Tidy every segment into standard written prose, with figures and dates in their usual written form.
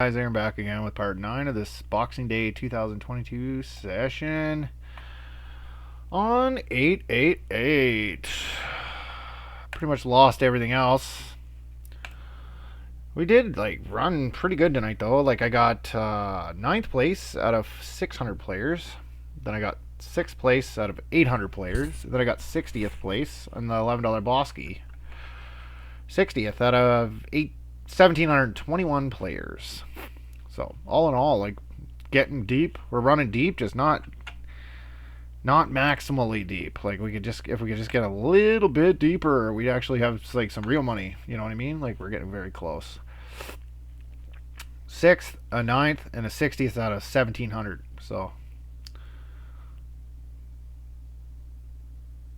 Guys, Aaron back again with part 9 of this Boxing Day 2022 session on 888. Pretty much lost everything else. We did run pretty good tonight though. I got ninth place out of 600 players. Then I got 6th place out of 800 players. Then I got 60th place on the $11 Bosky. 60th out of 1,721 players. So all in all, getting deep. We're running deep, just not maximally deep. If we could just get a little bit deeper, we'd actually have some real money. You know what I mean? We're getting very close. 6th, a 9th, and a 60th out of 1,700. So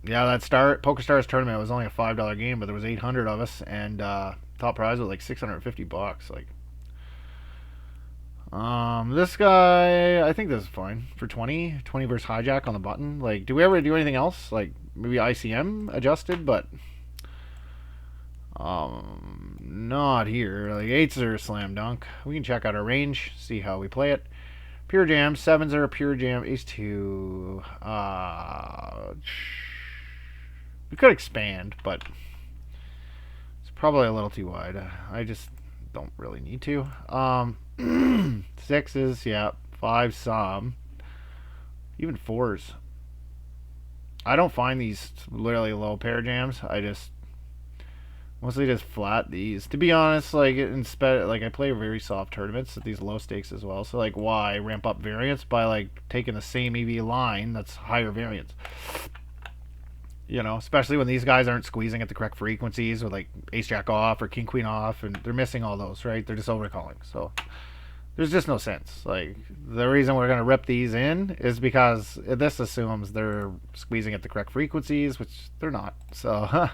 yeah, that PokerStars tournament was only a $5 game, but there was 800 of us, and top prize was $650. This guy, I think this is fine for 20 versus hijack on the button. Do we ever do anything else? Maybe ICM adjusted, but not here. Eights are a slam dunk. We can check out our range, see how we play it. Pure jam, sevens are a pure jam. Ace two. We could expand, but it's probably a little too wide. I just don't really need to. Sixes, yeah. Five, some. Even fours. I don't find these literally low pair jams. I just mostly just flat these. To be honest, I play very soft tournaments at these low stakes as well. So why ramp up variance by taking the same EV line that's higher variance? You know, especially when these guys aren't squeezing at the correct frequencies with ace jack off or king queen off, and they're missing all those, right? They're just overcalling. So there's just no sense. The reason we're going to rip these in is because this assumes they're squeezing at the correct frequencies, which they're not. So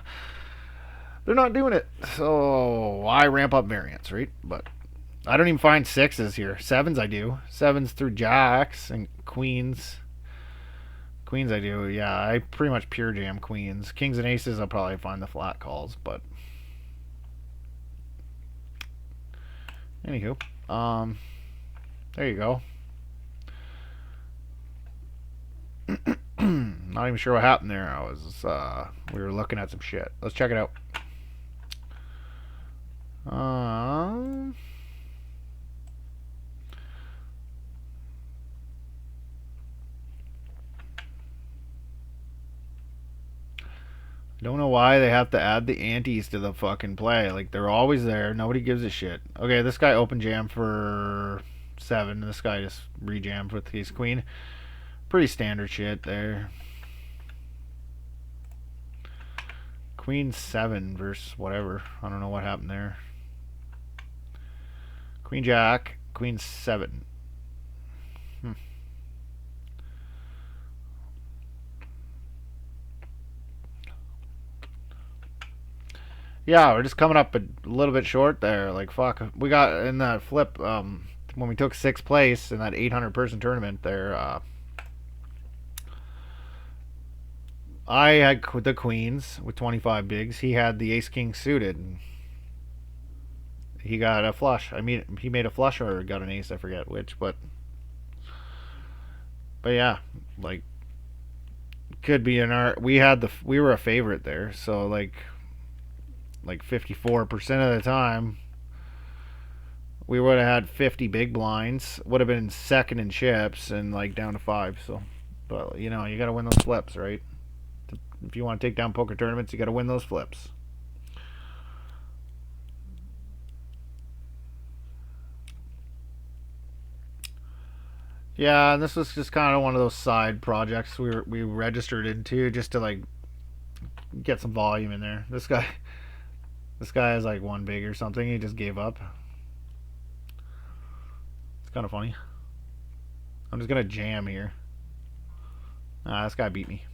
they're not doing it. So why ramp up variance, right? But I don't even find sixes here. Sevens I do. Sevens through jacks and queens. Queens I do, yeah. I pretty much pure jam queens. Kings and aces I'll probably find the flat calls, but anywho, there you go. Not even sure what happened there. We were looking at some shit. Let's check it out. Don't know why they have to add the antes to the fucking play. They're always there. Nobody gives a shit. Okay, this guy open jam for 7. This guy just rejammed with his queen. Pretty standard shit there. Queen 7 versus whatever. I don't know what happened there. Queen jack. Queen 7. Yeah, we're just coming up a little bit short there. Fuck. We got in that flip when we took 6th place in that 800 person tournament there. I had the queens with 25 bigs. He had the ace king suited. And he got a flush. I mean, he made a flush or got an ace. I forget which, but yeah, could be in our. We were a favorite there, so 54% of the time we would have had 50 big blinds, would have been second in chips and down to 5. So, but you gotta win those flips, right? If you want to take down poker tournaments, you gotta win those flips. Yeah, and this was just kind of one of those side projects we registered into just to get some volume in there. This guy has 1 big or something. He just gave up. It's kind of funny. I'm just gonna jam here. This guy beat me.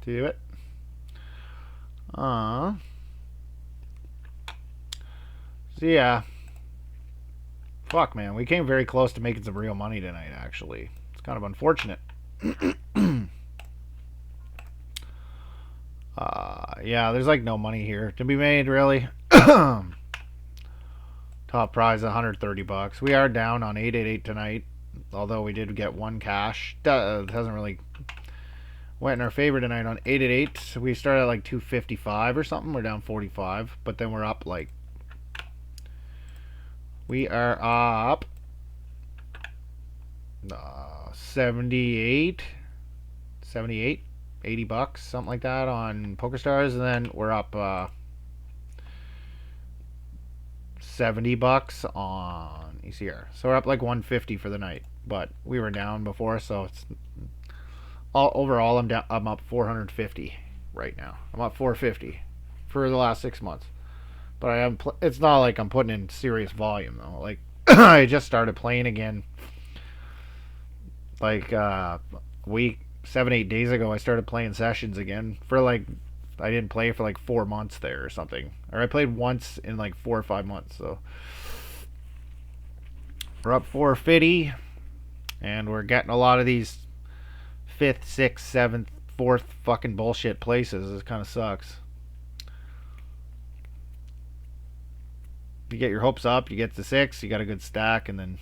Do it. So yeah. Fuck, man. We came very close to making some real money tonight, actually. It's kind of unfortunate. Yeah, there's no money here to be made, really. Top Top prize $130. We are down on 888 tonight, although we did get one cash. It hasn't really went in our favor tonight on 888. We started at like 255 or something. We're down 45, but then we're up like we are up 78, 80 bucks, something like that on PokerStars, and then we're up 70 bucks on ECR. So we're up like 150 for the night, but we were down before, so it's overall I'm up 450 right now. I'm up 450 for the last 6 months. But I am it's not like I'm putting in serious volume though. Like I just started playing again like week 7-8 days ago. I started playing sessions again for like I didn't play for like 4 months there or something, or I played once in like 4 or 5 months. So we're up 450, and we're getting a lot of these 5th, 6th, 7th, 4th fucking bullshit places. It kind of sucks. You get your hopes up, you get to 6, you got a good stack, and then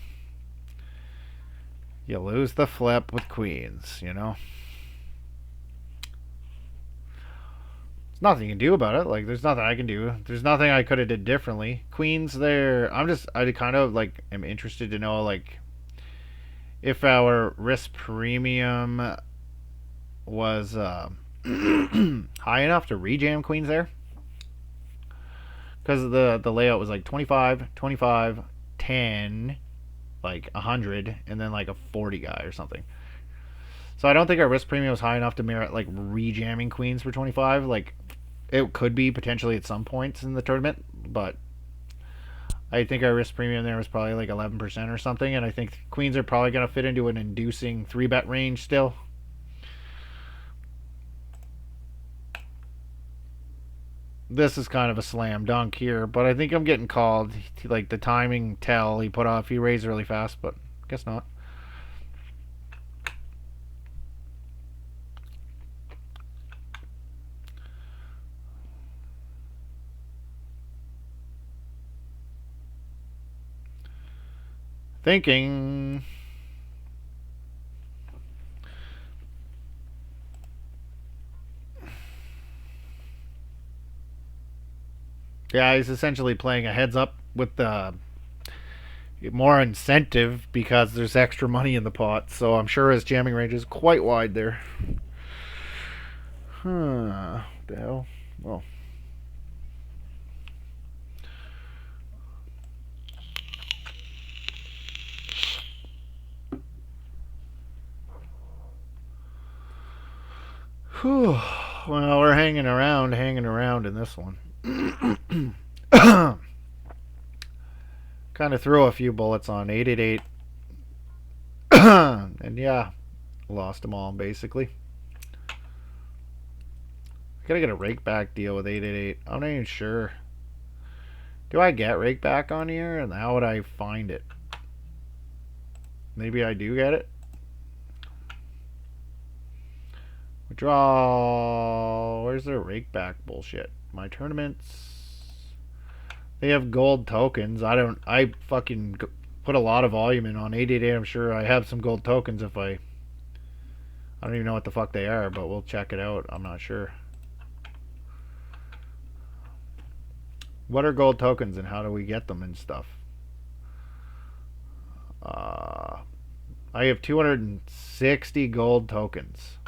you lose the flip with queens, you know? There's nothing you can do about it. Like, there's nothing I can do. There's nothing I could have did differently. Queens there, I kind of, like, am interested to know, like, if our risk premium was high enough to rejam queens there. Because the layout was like 25, 25, 10, like 100, and then like a 40 guy or something. So I don't think our risk premium was high enough to merit like rejamming queens for 25. Like it could be potentially at some points in the tournament, but I think our risk premium there was probably like 11% or something, and I think queens are probably going to fit into an inducing 3-bet range still. This is kind of a slam dunk here, but I think I'm getting called. Like the timing tell he put off, he raised really fast, but guess not. Thinking. Yeah, he's essentially playing a heads up with the more incentive because there's extra money in the pot. So I'm sure his jamming range is quite wide there. What the hell? Well. Whew. Well, we're hanging around in this one. Kind of threw a few bullets on 888. And yeah, lost them all basically. I gotta get a rake back deal with 888. I'm not even sure. Do I get rake back on here? And how would I find it? Maybe I do get it. Withdraw. Where's their rake back bullshit? My tournaments. They have gold tokens. I fucking put a lot of volume in on 888. I'm sure I have some gold tokens if I don't even know what the fuck they are, but we'll check it out. I'm not sure. What are gold tokens and how do we get them and stuff? I have 260 gold tokens.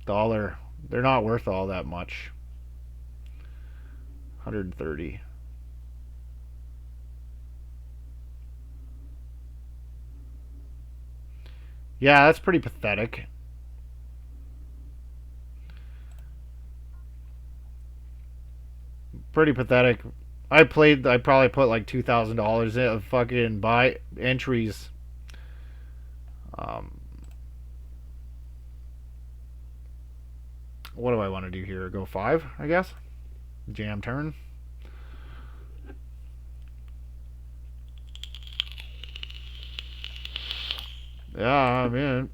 Dollar. They're not worth all that much. 130. Yeah, that's pretty pathetic. Pretty pathetic. I probably put like $2,000 in fucking buy entries. What do I want to do here? Go 5, I guess. Jam turn. Yeah, I mean,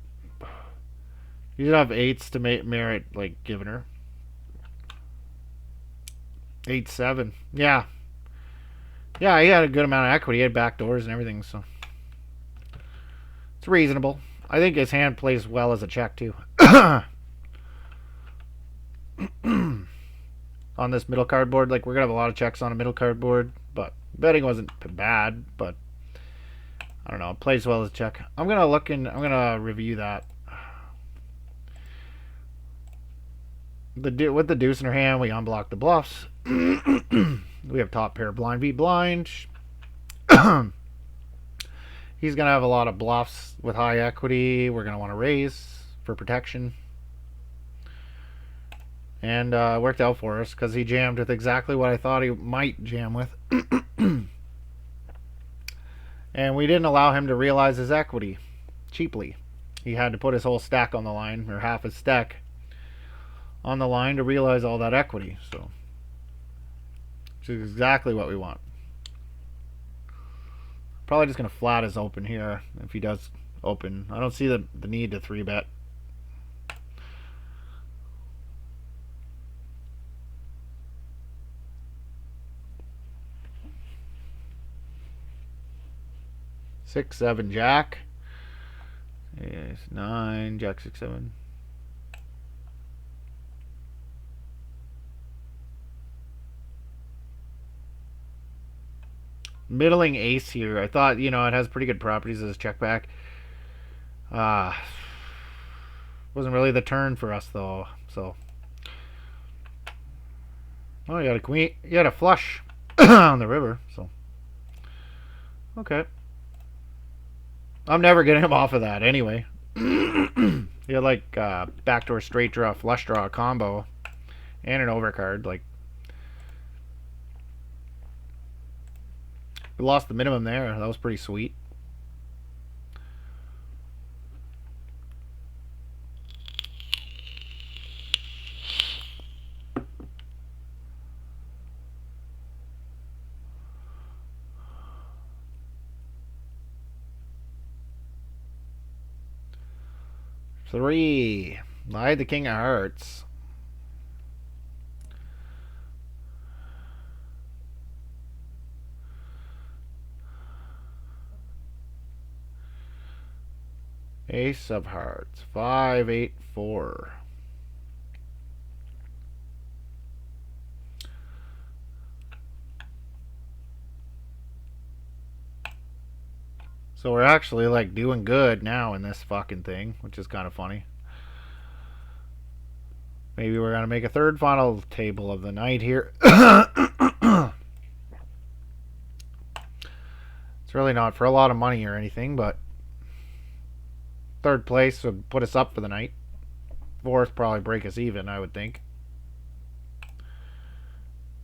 you should have 8s to merit like giving her. 8-7. Yeah. Yeah, he had a good amount of equity. He had backdoors and everything, so it's reasonable. I think his hand plays well as a check too. On this middle card board, like we're gonna have a lot of checks on a middle card board, but betting wasn't bad, but I don't know, it plays well as a check. I'm gonna review that. With the deuce in her hand, we unblock the bluffs. We have top pair blind v blind. He's gonna have a lot of bluffs with high equity. We're gonna want to raise for protection. And it worked out for us because he jammed with exactly what I thought he might jam with. And we didn't allow him to realize his equity cheaply. He had to put his whole stack on the line, or half his stack on the line, to realize all that equity. So, which is exactly what we want. Probably just going to flat his open here if he does open. I don't see the need to 3-bet. Six, 7, jack. Yes, 9, jack, 6, 7. Middling ace here. I thought, it has pretty good properties as check back. Wasn't really the turn for us though. So, oh, you got a queen. You had a flush on the river. So, okay. I'm never getting him off of that anyway. You had like backdoor straight draw, flush draw combo, and an overcard. Like, we lost the minimum there. That was pretty sweet. Three. I had the king of hearts. Ace of hearts. 5, 8, 4. So we're actually like doing good now in this fucking thing, which is kind of funny. Maybe we're gonna make a third final table of the night here. It's really not for a lot of money or anything, but third place would put us up for the night. Fourth probably break us even, I would think.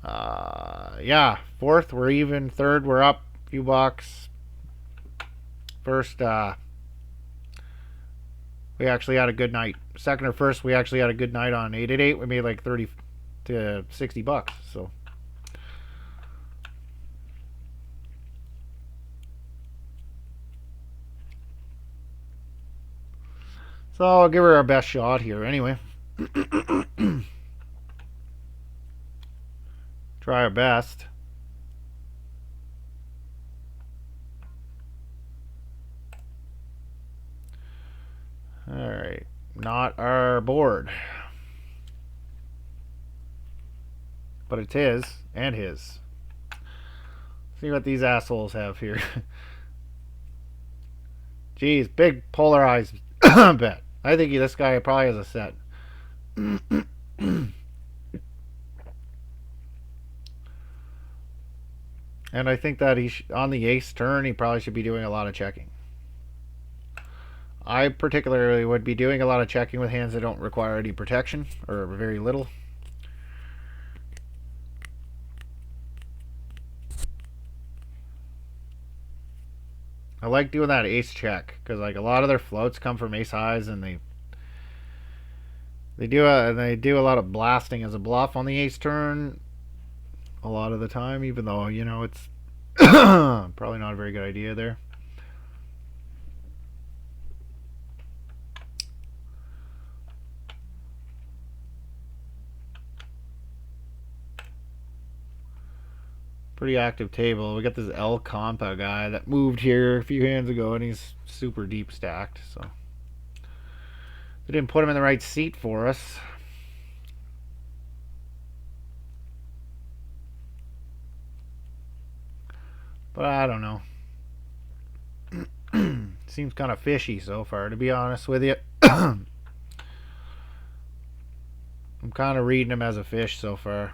Yeah, fourth we're even. Third we're up a few bucks. First, we actually had a good night. Second or first, we actually had a good night on 888. We made like 30 to 60 bucks. So, I'll give her our best shot here anyway. Try our best. Alright. Not our board. But it's his and his. See what these assholes have here. Jeez, big polarized bet. I think this guy probably has a set. And I think that on the ace turn, he probably should be doing a lot of checking. I particularly would be doing a lot of checking with hands that don't require any protection, or very little. I like doing that ace check, because like a lot of their floats come from ace highs, and they do a lot of blasting as a bluff on the ace turn a lot of the time, even though, it's probably not a very good idea there. Pretty active table. We got this El Compa guy that moved here a few hands ago, and he's super deep stacked. So they didn't put him in the right seat for us. But I don't know. Seems kind of fishy so far, to be honest with you. I'm kind of reading him as a fish so far.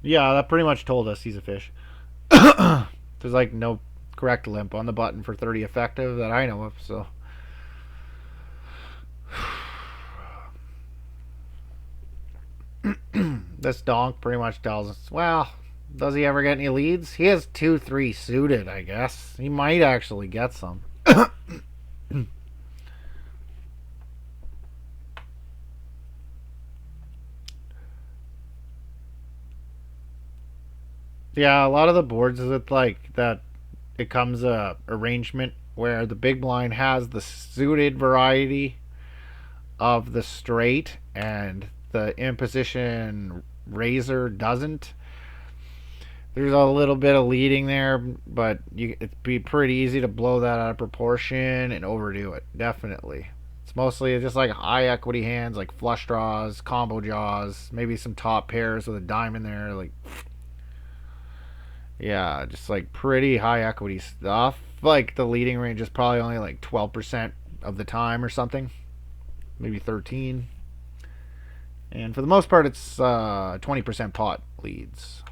Yeah, that pretty much told us he's a fish. There's like no correct limp on the button for 30 effective that I know of, so. This donk pretty much tells us, well, does he ever get any leads? He has 2-3 suited, I guess. He might actually get some. Yeah, a lot of the boards is it like that it comes a arrangement where the big blind has the suited variety of the straight and the imposition razor doesn't. There's a little bit of leading there, but it'd be pretty easy to blow that out of proportion and overdo it. Definitely. It's mostly just like high equity hands, like flush draws, combo jaws, maybe some top pairs with a diamond there. Like, yeah, just like pretty high equity stuff. Like the leading range is probably only like 12% of the time or something, maybe 13. And for the most part, it's 20% pot leads.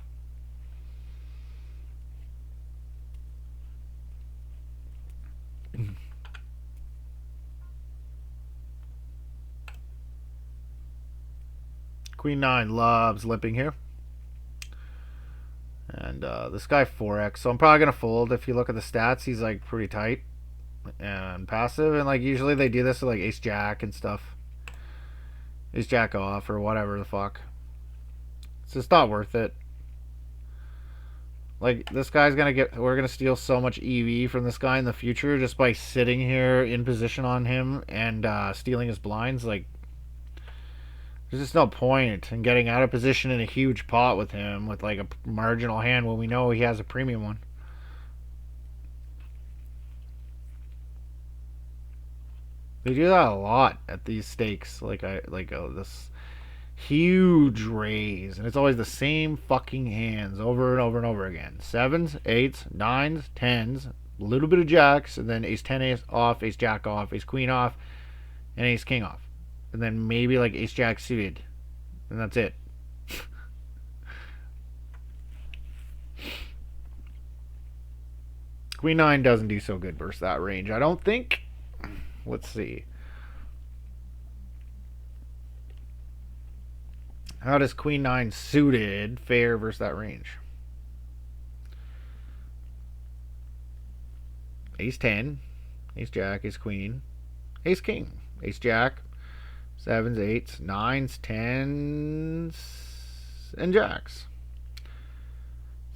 Queen 9 loves limping here. And this guy 4x, so I'm probably going to fold. If you look at the stats, he's like pretty tight and passive. And like usually they do this with like ace jack and stuff. Ace jack off or whatever the fuck. It's just not worth it. Like this guy's gonna get, we're gonna steal so much EV from this guy in the future just by sitting here in position on him and stealing his blinds. Like there's just no point in getting out of position in a huge pot with him with like a marginal hand when we know he has a premium one. They do that a lot at these stakes. Like this huge raise, and it's always the same fucking hands over and over and over again. Sevens, eights, nines, tens, a little bit of jacks, and then ace 10 ace off, ace jack off, ace queen off, and ace king off, and then maybe like ace jack suited, and that's it. Queen 9 doesn't do so good versus that range, I don't think. Let's see. How does Queen 9 suited fare versus that range? Ace 10, ace jack, ace queen, ace king, ace jack, sevens, eights, nines, tens, and jacks.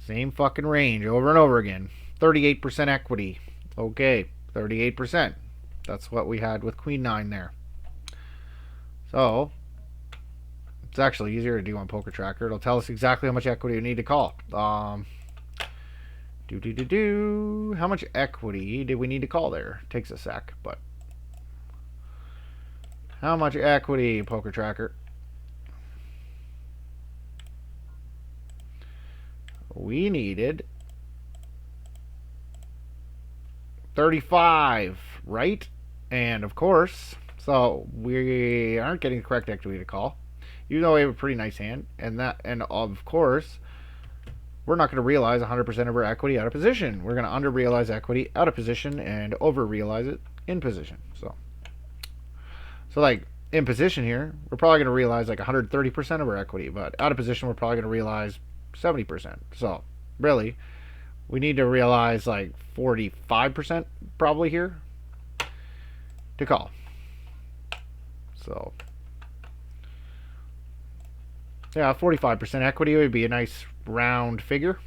Same fucking range over and over again. 38% equity. Okay, 38%. That's what we had with Queen 9 there. So, it's actually easier to do on Poker Tracker. It'll tell us exactly how much equity we need to call. How much equity did we need to call there? Takes a sec, but how much equity, Poker Tracker? We needed 35, right? And of course, so we aren't getting the correct equity to call, even though we have a pretty nice hand, and of course, we're not going to realize 100% of our equity out of position. We're going to under realize equity out of position and over realize it in position. So like in position here, we're probably going to realize like 130% of our equity, but out of position, we're probably going to realize 70%. So really, we need to realize like 45% probably here to call. So Yeah, 45% equity would be a nice round figure.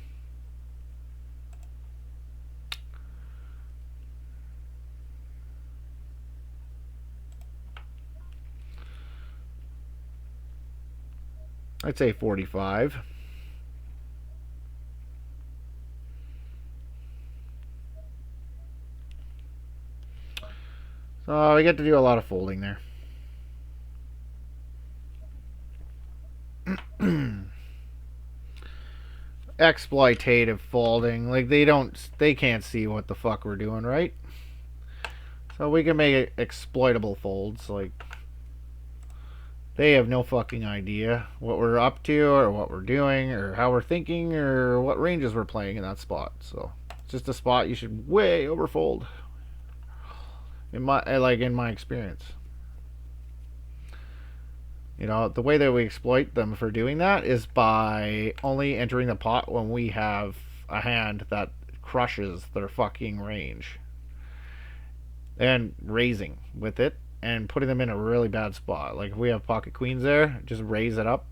I'd say 45. So we get to do a lot of folding there. Exploitative folding. Like they can't see what the fuck we're doing, right? So we can make it exploitable folds. Like they have no fucking idea what we're up to or what we're doing or how we're thinking or what ranges we're playing in that spot. So it's just a spot you should way overfold. In my experience. You know, the way that we exploit them for doing that is by only entering the pot when we have a hand that crushes their fucking range. And raising with it and putting them in a really bad spot. Like if we have pocket queens there, just raise it up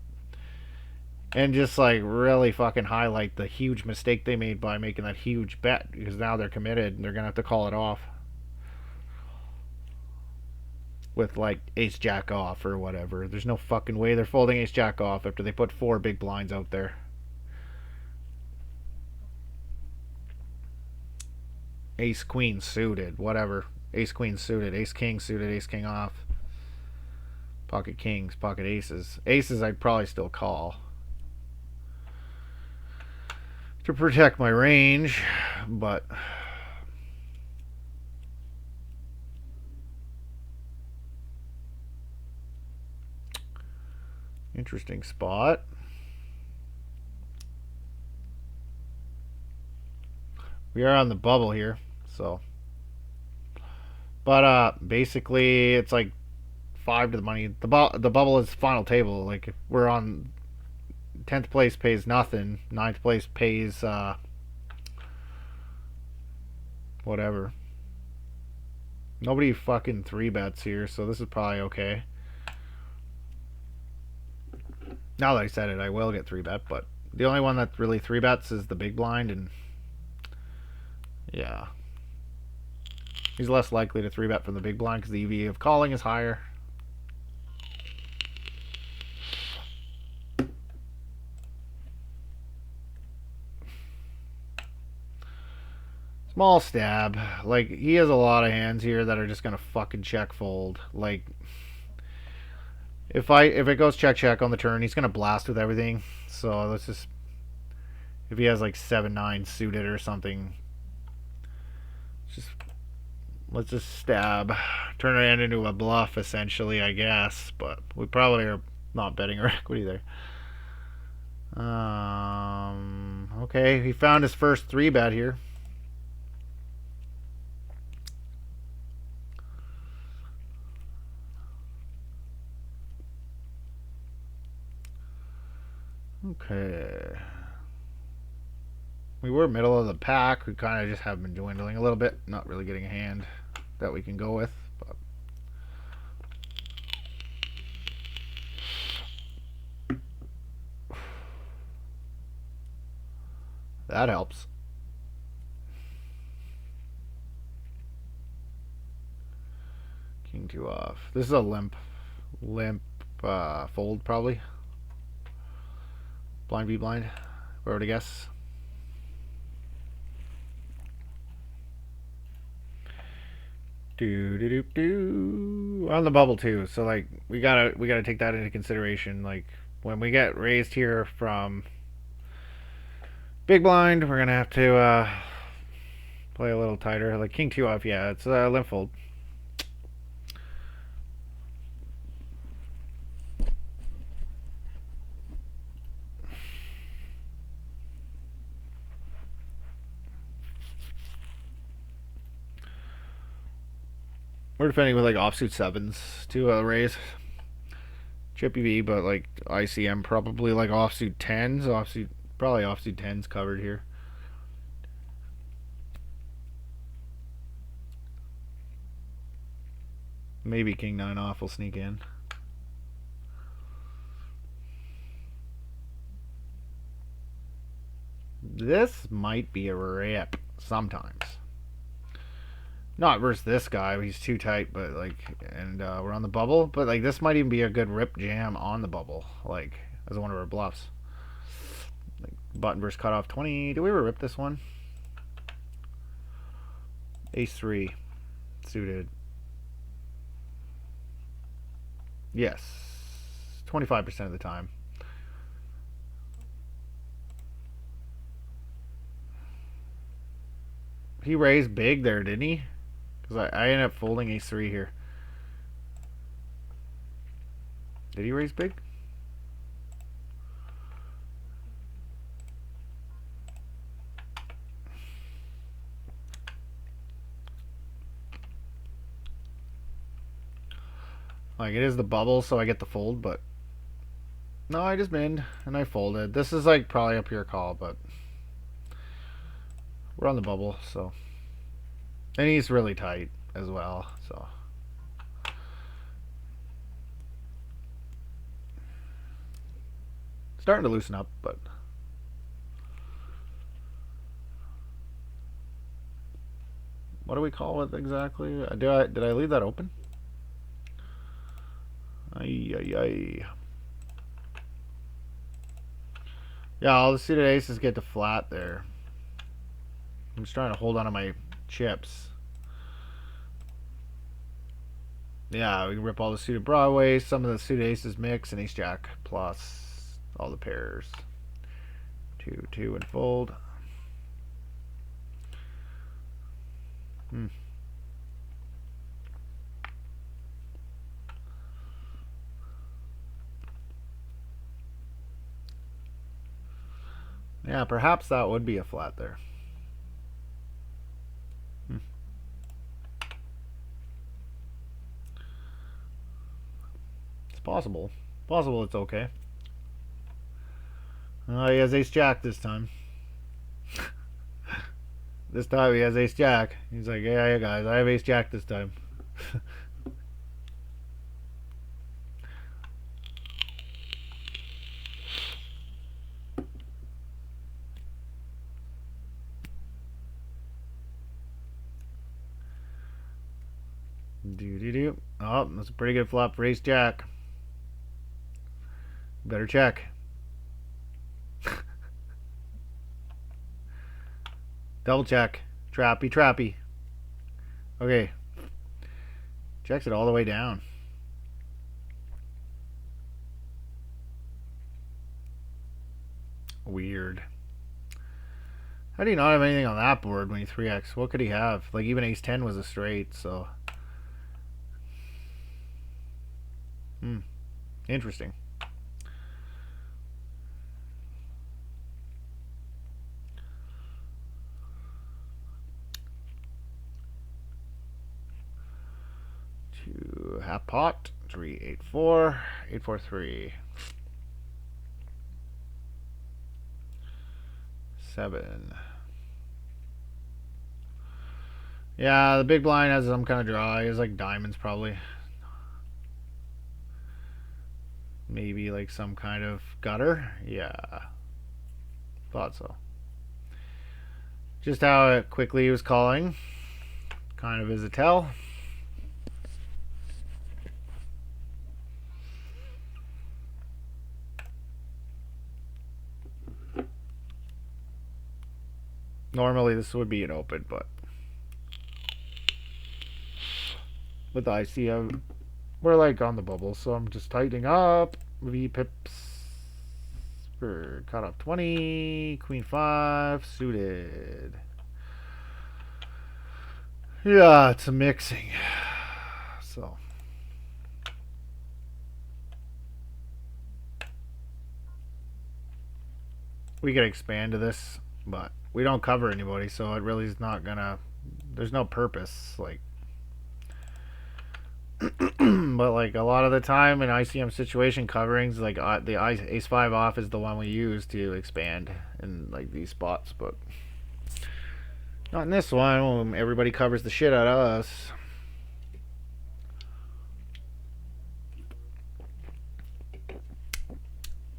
and just like really fucking highlight the huge mistake they made by making that huge bet, because now they're committed and they're gonna have to call it off with like ace jack off or whatever. There's no fucking way they're folding ace jack off after they put 4 big blinds out there. Ace queen suited, whatever. Ace queen suited, ace king suited, ace king off. Pocket kings, pocket aces. Aces I'd probably still call to protect my range, but interesting spot. We are on the bubble here, so. But basically, it's like 5 to the money. The bubble is final table. Like we're on 10th place pays nothing. 9th place pays whatever. Nobody fucking 3-bets here, so this is probably okay. Now that I said it, I will get 3-bet, but the only one that really 3-bets is the big blind, and yeah. He's less likely to 3-bet from the big blind because the EV of calling is higher. Small stab. Like, he has a lot of hands here that are just going to fucking check fold. Like, if it goes check check on the turn, he's going to blast with everything. So let's just, if he has like 7-9 suited or something, let's just stab. Turn it into a bluff, essentially, I guess. But we probably are not betting our equity there. Okay, he found his first 3-bet here. Okay. We were middle of the pack. We kind of just have been dwindling a little bit. Not really getting a hand that we can go with. But that helps. King 2 off. This is a limp fold probably. Blind v blind. If I were to guess. On the bubble too, so like we gotta take that into consideration. Like when we get raised here from big blind, we're gonna have to play a little tighter. Like king 2 off, yeah, it's a limp fold. We're defending with like offsuit 7s to raise. Chippy V, but like ICM probably like offsuit 10s, probably offsuit 10s covered here. Maybe king 9 off will sneak in. This might be a rip sometimes. Not versus this guy, he's too tight, but like, and we're on the bubble. But like, this might even be a good rip jam on the bubble, like as one of our bluffs. Like button versus cutoff 20. Do we ever rip this one? Ace 3 suited. Yes, 25% of the time. He raised big there, didn't he? Because I ended up folding ace 3 here. Did he raise big? Like, it is the bubble, so I get the fold, but no, I just minned and I folded. This is like probably a pure call, but we're on the bubble, so. And he's really tight as well, so. Starting to loosen up, but. What do we call it exactly? Did I leave that open? Ay, ay, ay. Yeah, all the suited aces get to flat there. I'm just trying to hold on to my chips. Yeah, we can rip all the suited broadways, some of the suited aces mix, and ace jack plus all the pairs. 2, 2, and fold. Yeah, perhaps that would be a flat there. It's possible. Possible it's okay. He has ace jack this time. This time he has ace jack. He's like, yeah, guys, I have ace jack this time. Do. Oh, that's a pretty good flop for ace jack. Better check. Double check. Trappy, trappy. Okay. Checks it all the way down. Weird. How do you not have anything on that board when you 3x? What could he have? Like, even ace 10 was a straight, so. Interesting. Two half pot. 3, 8, 4. 8, 4, 3. 7. Yeah, the big blind has some kind of draw. He has like diamonds probably. Maybe like some kind of gutter. Yeah. Thought so. Just how quickly he was calling. Kind of is a tell. Normally this would be an open, but with the IC, we're like on the bubble, so I'm just tightening up. V pips for cutoff 20, queen 5, suited. Yeah, it's a mixing. So we could expand to this, but we don't cover anybody, so it really is not gonna. There's no purpose, like. But like a lot of the time in ICM situation coverings, like the ace 5 off is the one we use to expand in like these spots, but not in this one. Everybody covers the shit out of us.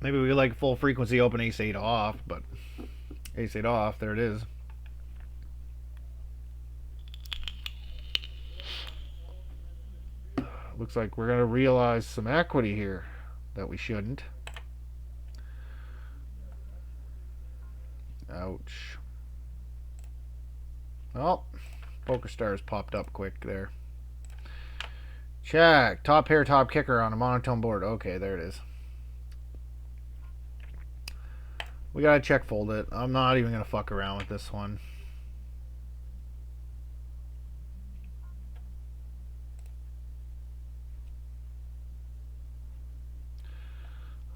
Maybe we like full frequency open ace 8 off, but Ace 8 off. There it is. Looks like we're going to realize some equity here that we shouldn't. Ouch. Well, PokerStars popped up quick there. Check. Top pair, top kicker on a monotone board. Okay, there it is. We gotta check fold it. I'm not even gonna fuck around with this one.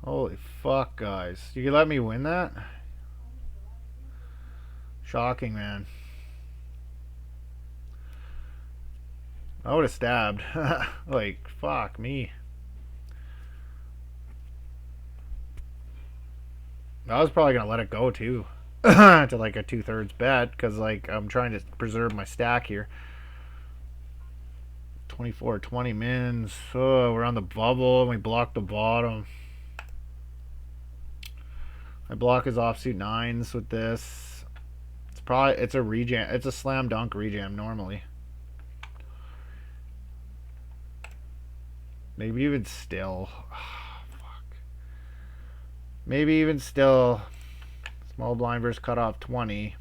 Holy fuck, guys. You can let me win that? Shocking, man. I would have stabbed. Like, fuck me. I was probably gonna let it go too. To like a 2/3 bet, because like I'm trying to preserve my stack here. 24, 20 mins. Oh, we're on the bubble and we block the bottom. I block his offsuit nines with this. It's a rejam. It's a slam dunk rejam normally. Maybe even still. Oh, fuck. Maybe even still. Small blind versus cutoff 20.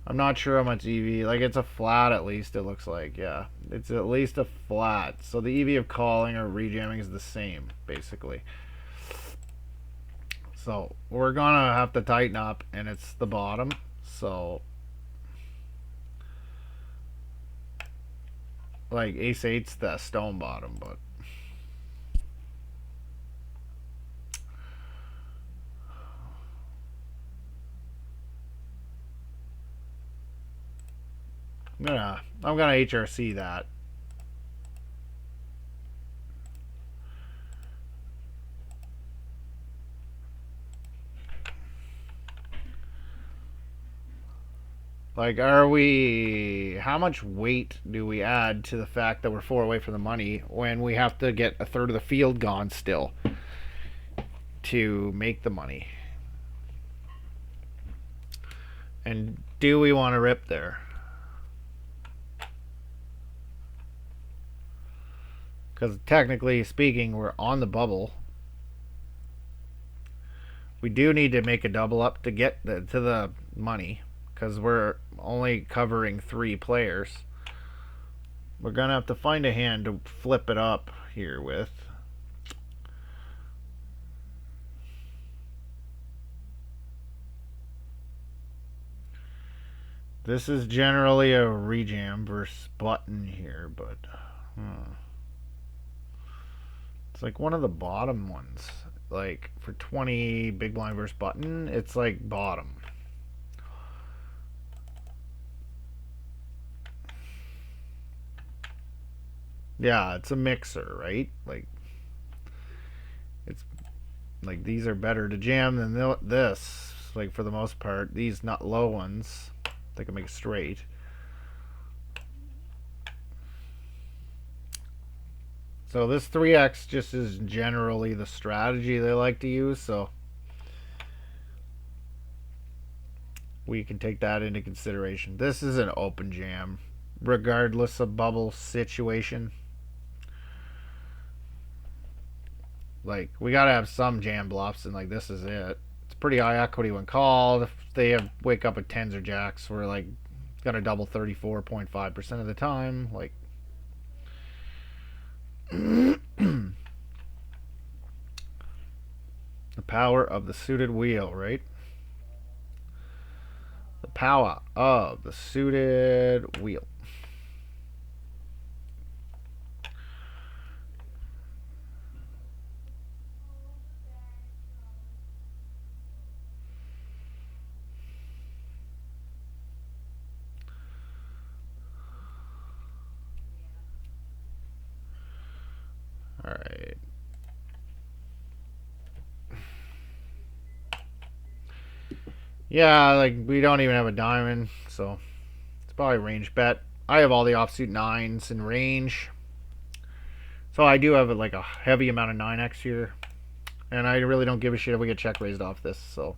I'm not sure how much EV. Like, it's a flat at least, it looks like. Yeah. It's at least a flat. So the EV of calling or rejamming is the same, basically. So we're going to have to tighten up, and it's the bottom. So, like, ace 8's the stone bottom, but. I'm gonna HRC that. Like, are we... How much weight do we add to the fact that we're 4 away from the money when we have to get a third of the field gone still to make the money? And do we want to rip there? Because technically speaking, we're on the bubble. We do need to make a double up to get to the money, because we're only covering 3 players. We're going to have to find a hand to flip it up here with. This is generally a rejam versus button here, but it's like one of the bottom ones. Like for 20 big blind versus button, it's like bottom. Yeah, it's a mixer, right? Like, it's like these are better to jam than this. Like, for the most part, these not low ones, they can make it straight. So this 3x just is generally the strategy they like to use, so we can take that into consideration. This is an open jam, regardless of bubble situation. Like, we gotta have some jam bluffs, and like this is it. It's pretty high equity when called. If they wake up with tens or jacks, we're like gonna double 34.5% of the time. Like, the power of the suited wheel, right? The power of the suited wheel. All right. Yeah, like we don't even have a diamond, so it's probably range bet. I have all the offsuit nines in range, so I do have like a heavy amount of 9x here, and I really don't give a shit if we get check raised off this. So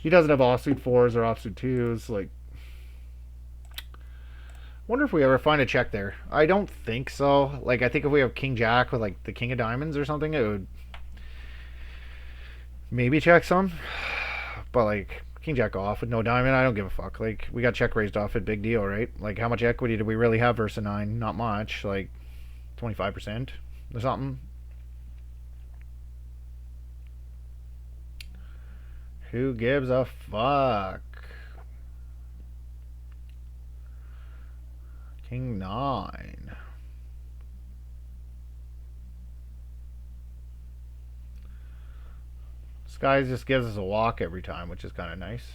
He doesn't have offsuit fours or offsuit twos. Like, wonder if we ever find a check there. I don't think so. Like, I think if we have king jack with like the king of diamonds or something, it would maybe check some. But like king jack off with no diamond, I don't give a fuck. Like, we got check raised off it, big deal, right? Like, how much equity do we really have versus a 9? Not much. Like 25% or something. Who gives a fuck? King 9. This guy just gives us a walk every time, which is kind of nice.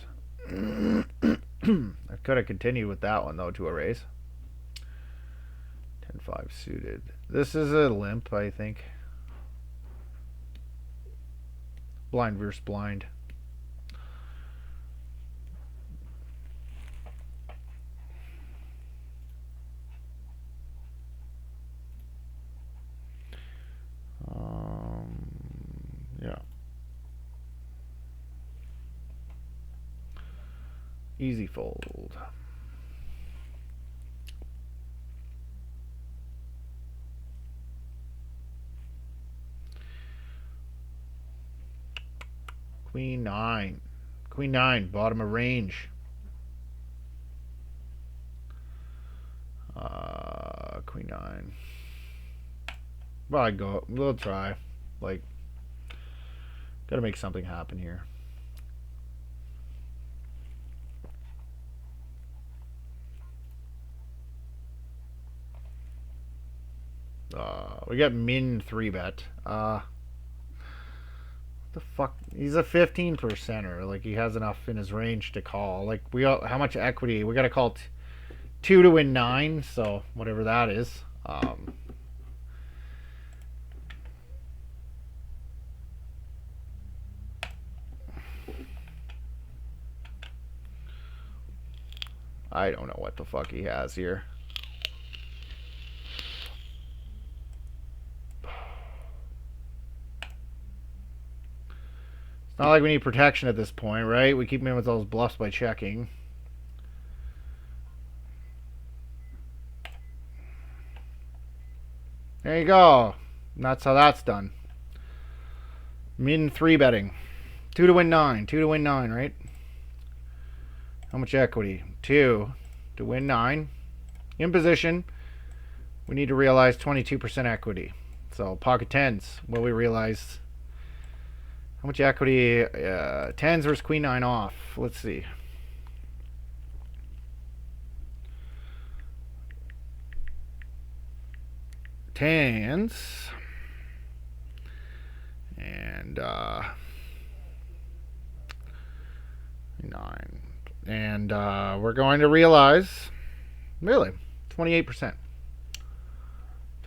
I could have continued with that one, though, to a raise. 10-5 suited. This is a limp, I think. Blind versus blind. Yeah. Easy fold. Queen 9. Queen 9, bottom of range. Queen 9. Well, I go. We'll try. Like, gotta make something happen here. We got min 3-bet. What the fuck? He's a 15%er. Like, he has enough in his range to call. Like, we got how much equity? We gotta call 2 to win 9. So whatever that is. I don't know what the fuck he has here. It's not like we need protection at this point, right? We keep him in with those bluffs by checking. There you go. And that's how that's done. Min 3-betting. 2 to win 9. 2 to win 9, right? How much equity? 2 to win 9. In position, we need to realize 22% equity. So pocket 10s. Will we realize how much equity? 10s versus queen 9 off. Let's see. Tens and 9. And we're going to realize, really, 28%.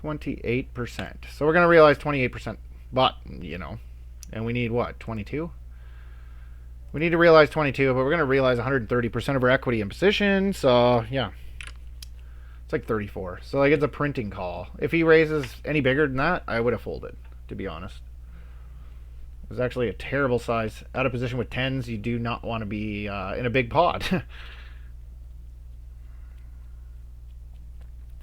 28%. So we're going to realize 28%. But, you know, and we need what, 22? We need to realize 22, but we're going to realize 130% of our equity in position. So, yeah. It's like 34. So, like, it's a printing call. If he raises any bigger than that, I would have folded, to be honest. It was actually a terrible size. Out of position with 10s, you do not want to be in a big pot.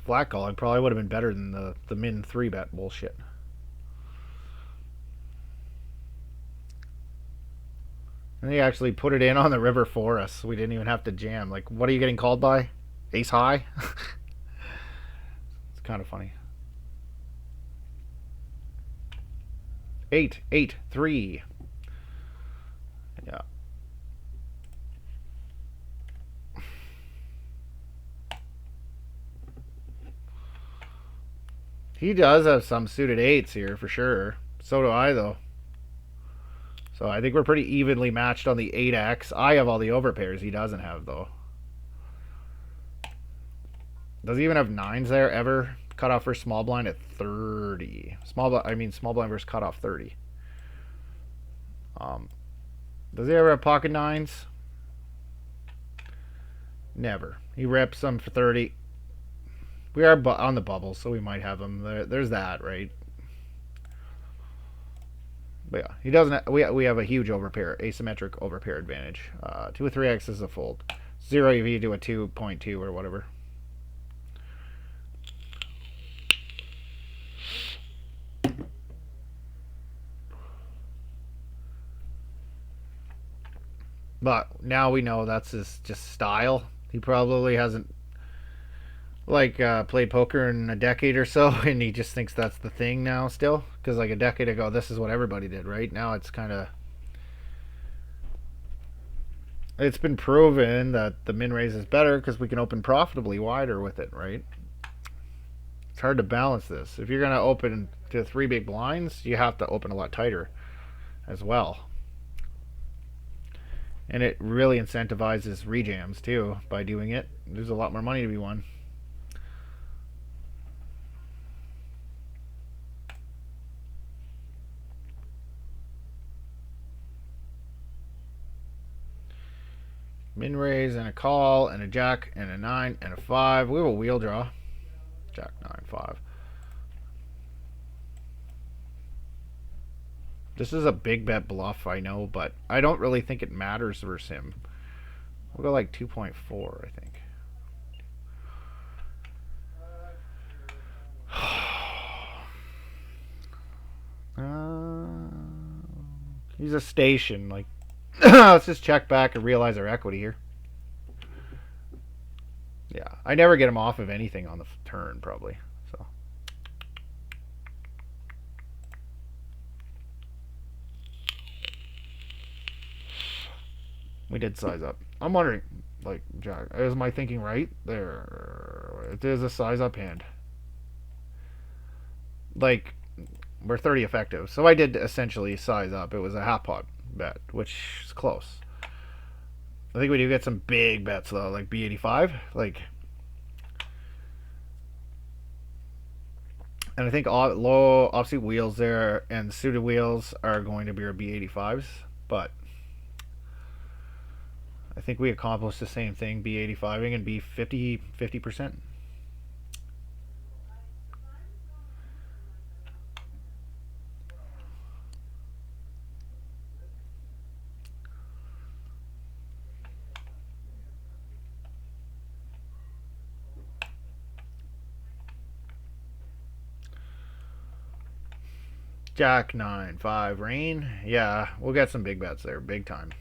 Flat calling probably would have been better than the min 3-bet bullshit. And he actually put it in on the river for us. We didn't even have to jam. Like, what are you getting called by? Ace high? It's kind of funny. 8, 8, 3. Yeah. He does have some suited 8s here for sure. So do I, though. So I think we're pretty evenly matched on the 8x. I have all the overpairs. He doesn't have, though. Does he even have 9s there ever? Cutoff for small blind at 30. Small blind versus cutoff 30. Does he ever have pocket 9s? Never. He rips them for 30. We are on the bubble, so we might have them. There's that, right? But yeah, he doesn't. We have a huge overpair, asymmetric overpair advantage. 2 or 3x is a fold. 0 EV to a 2.2 or whatever. But now we know that's his just style. He probably hasn't played poker in a decade or so, and he just thinks that's the thing now still. Because like a decade ago, this is what everybody did, right? Now it's kind of it's been proven that the min raise is better because we can open profitably wider with it, right? It's hard to balance this. If you're gonna open to 3 big blinds, you have to open a lot tighter as well. And it really incentivizes rejams too by doing it. There's a lot more money to be won. Min raise and a call and a jack and a 9 and a 5. We have a wheel draw. Jack 9 5. This is a big bet bluff, I know, but I don't really think it matters versus him. We'll go like 2.4, I think. He's a station. Like, let's just check back and realize our equity here. Yeah, I never get him off of anything on the turn, probably. So we did size up. I'm wondering, like, Jack, is my thinking right? There, it is a size up hand. Like, we're 30 effective, so I did essentially size up. It was a half pot bet, which is close. I think we do get some big bets though, like B85, like, and I think low offsuit wheels there and suited wheels are going to be our B85s, but I think we accomplished the same thing, B85ing and B50 50%. Jack 9 5 rain. Yeah, we'll get some big bets there, big time.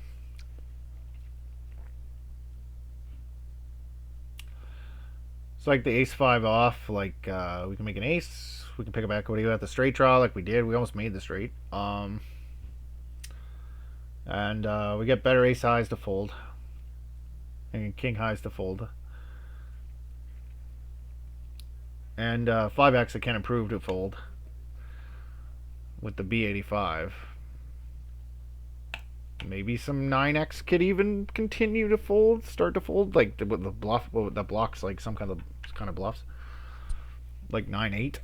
It's like the ace 5 off. Like we can make an ace. We can pick a back. What do you at the straight draw? Like we did. We almost made the straight. And we get better ace highs to fold, and king highs to fold. And 5x it can improve to fold with the B85. Maybe some 9x could even continue to fold, start to fold, like with the bluff, the blocks, like some kind of bluffs, like 9-8.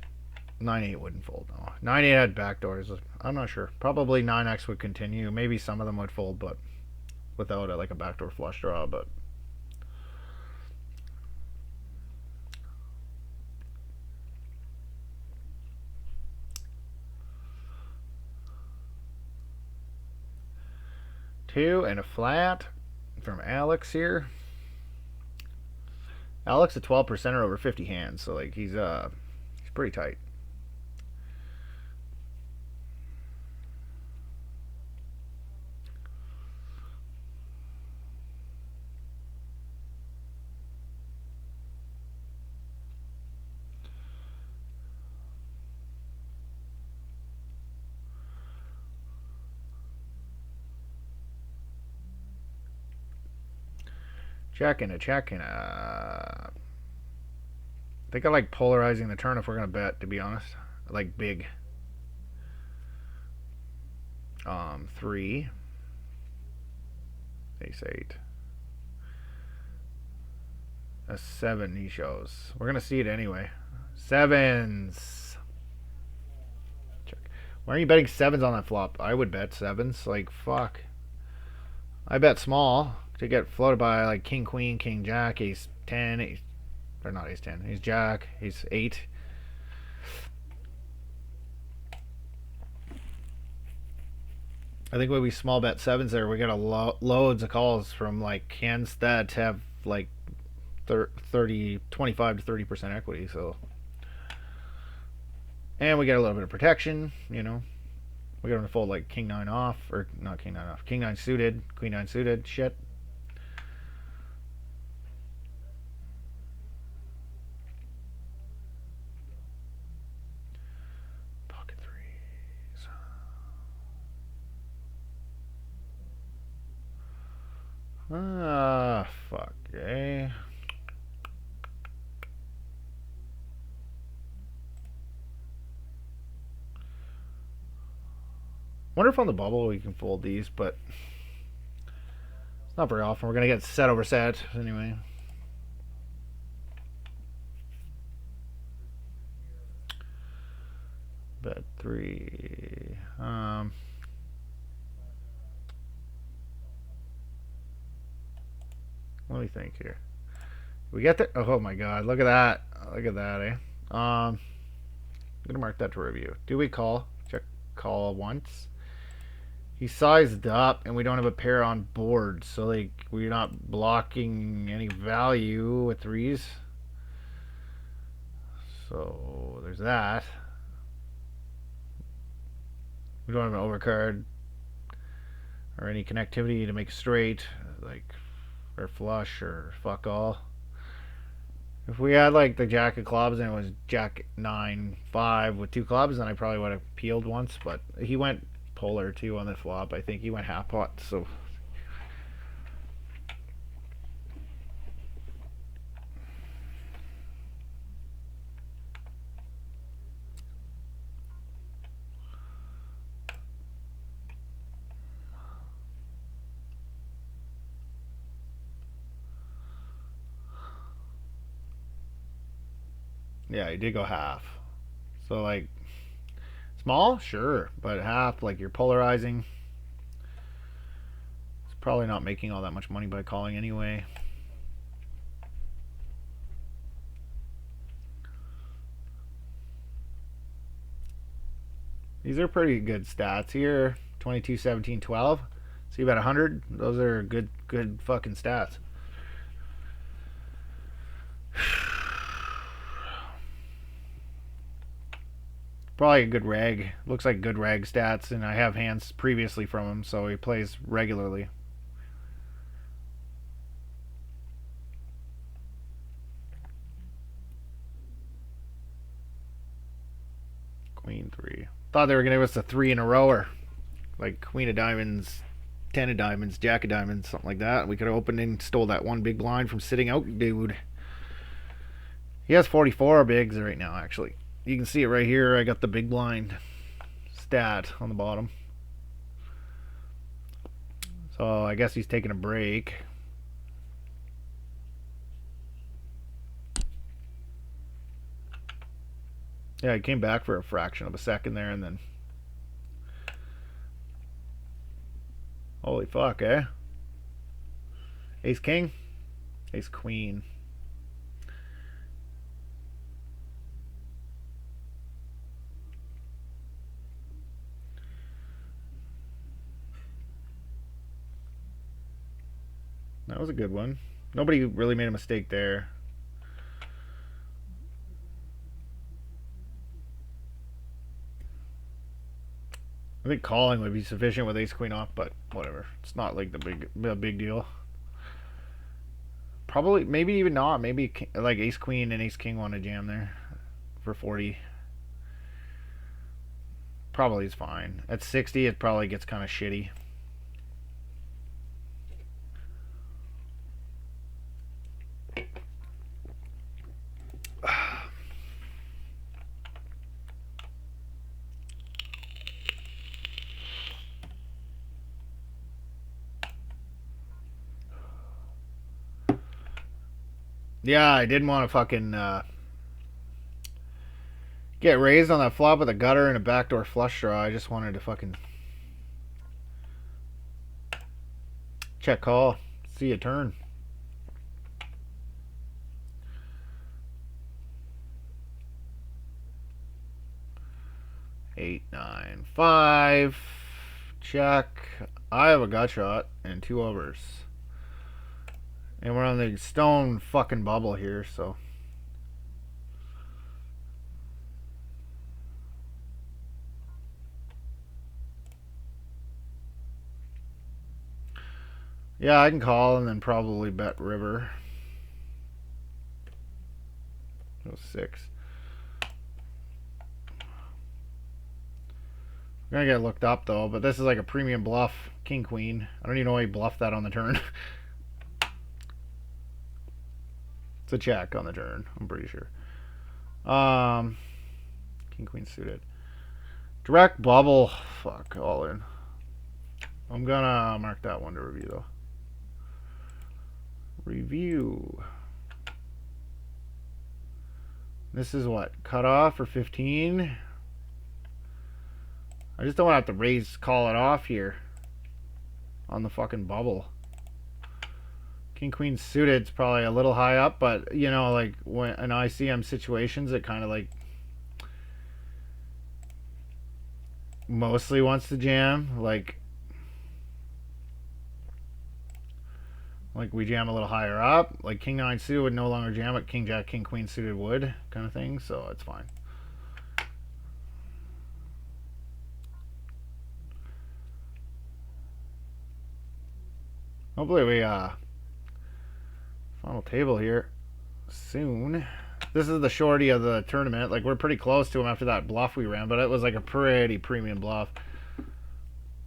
9-8 wouldn't fold. No, 9-8 had backdoors. I'm not sure. Probably 9x would continue. Maybe some of them would fold, but without like a backdoor flush draw. But two and a flat from Alex here. Alex a 12%er over 50 hands, so like he's pretty tight. Check and a check and a. I think I like polarizing the turn if we're gonna bet. To be honest, I like big. 3. Ace 8. A 7 he shows. We're gonna see it anyway. Sevens. Check. Why are you betting sevens on that flop? I would bet sevens. Like fuck. I bet small to get floated by like king queen, king jack, ace 10, ace, or not ace 10, ace jack, ace 8. I think when we small bet sevens there, we got loads of calls from like hands that have like 30, 25 to 30% equity. So, and we get a little bit of protection. You know, we got them to fold like king nine off, or not king nine off, king nine suited, queen nine suited. Shit. Pocket threes. Ah, fuck, eh? Wonder if on the bubble we can fold these, but it's not very often. We're gonna get set over set anyway. Bet three. What do we think here? We get there. Oh my god! Look at that! Look at that, eh? I'm gonna mark that to review. Do we call? Check call once. He sized up, and we don't have a pair on board, so like we're not blocking any value with threes. So there's that. We don't have an overcard or any connectivity to make straight, like or flush or fuck all. If we had like the jack of clubs and it was jack 9-5 with two clubs, then I probably would have peeled once. But he went polar too on the flop. I think he went half pot. So yeah, he did go half. So like small, sure, but half, like you're polarizing. It's probably not making all that much money by calling anyway. These are pretty good stats here. 22, 17, 12. See about 100. Those are good fucking stats. Probably a good reg. Looks like good reg stats, and I have hands previously from him, so he plays regularly. Queen three. Thought they were gonna give us a three in a row, or like queen of diamonds, ten of diamonds, jack of diamonds, something like that. We could have opened and stole that one big blind from sitting out, dude. He has 44 bigs right now, actually. You can see it right here. I got the big blind stat on the bottom. So I guess he's taking a break. Yeah, he came back for a fraction of a second there, and then holy fuck, eh? Ace king, ace queen. That was a good one. Nobody really made a mistake there. I think calling would be sufficient with ace queen off, but whatever. It's not like the big deal. Probably, maybe even not. Maybe like ace queen and ace king want to jam there for 40. Probably is fine. At 60, it probably gets kind of shitty. Yeah, I didn't want to fucking get raised on that flop with a gutter and a backdoor flush draw. I just wanted to fucking check call, see a turn. Eight, 9, 5. check. I have a gut shot and 2 overs. And we're on the stone fucking bubble here, so. Yeah, I can call and then probably bet river. 6. We're gonna get looked up though, but this is like a premium bluff. King queen. I don't even know why he bluffed that on the turn. It's a check on the turn, I'm pretty sure. King queen suited. Direct bubble. Fuck, all in. I'm gonna mark that one to review though. Review. This is what? Cutoff for 15? I just don't want to have to raise, call it off here. On the fucking bubble. King queen suited is probably a little high up, but you know, like when in ICM situations, it kind of like mostly wants to jam. Like we jam a little higher up. Like king 9 suited would no longer jam, but king jack, king queen suited would, kind of thing. So it's fine. Hopefully we final table here soon. This is the shorty of the tournament. Like we're pretty close to him after that bluff we ran, but it was like a pretty premium bluff.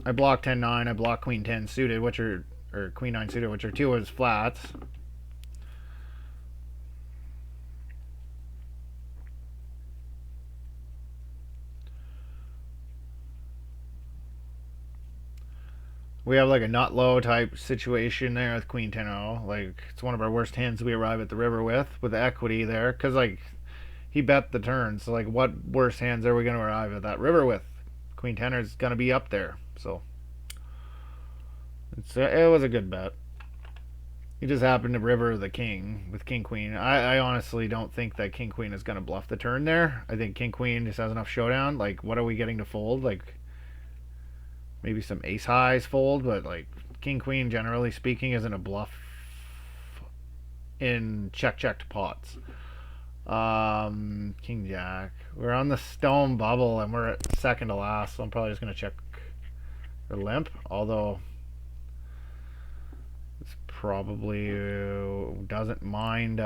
I blocked 10-9. I blocked queen 10 suited, which are or queen 9 suited, which are 2 of his flats. We have like a nut low type situation there with queen 10-0. Like it's one of our worst hands we arrive at the river with the equity there, because like he bet the turn. So like what worse hands are we going to arrive at that river with? Queen 10 is going to be up there. So it was a good bet. He just happened to river the king with king queen. I honestly don't think that king queen is going to bluff the turn there. I think king queen just has enough showdown. Like what are we getting to fold? Like maybe some ace highs fold, but like king queen generally speaking isn't a bluff in checked pots. King jack. We're on the stone bubble and we're at second to last, so I'm probably just gonna check or limp, although it's probably doesn't mind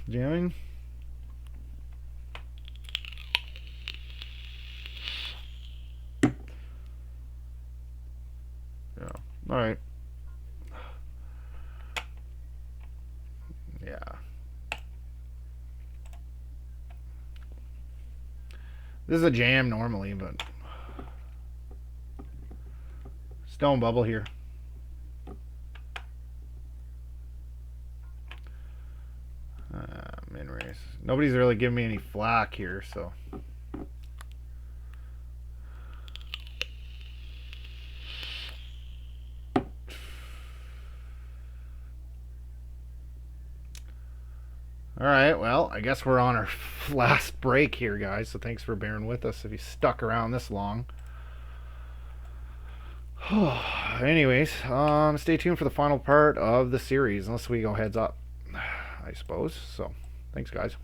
jamming. Yeah. All right. Yeah. This is a jam normally, but stone bubble here. Min race. Nobody's really giving me any flack here, so. Alright, well, I guess we're on our last break here, guys, so thanks for bearing with us if you stuck around this long. Anyways, stay tuned for the final part of the series, unless we go heads up, I suppose. So, thanks, guys.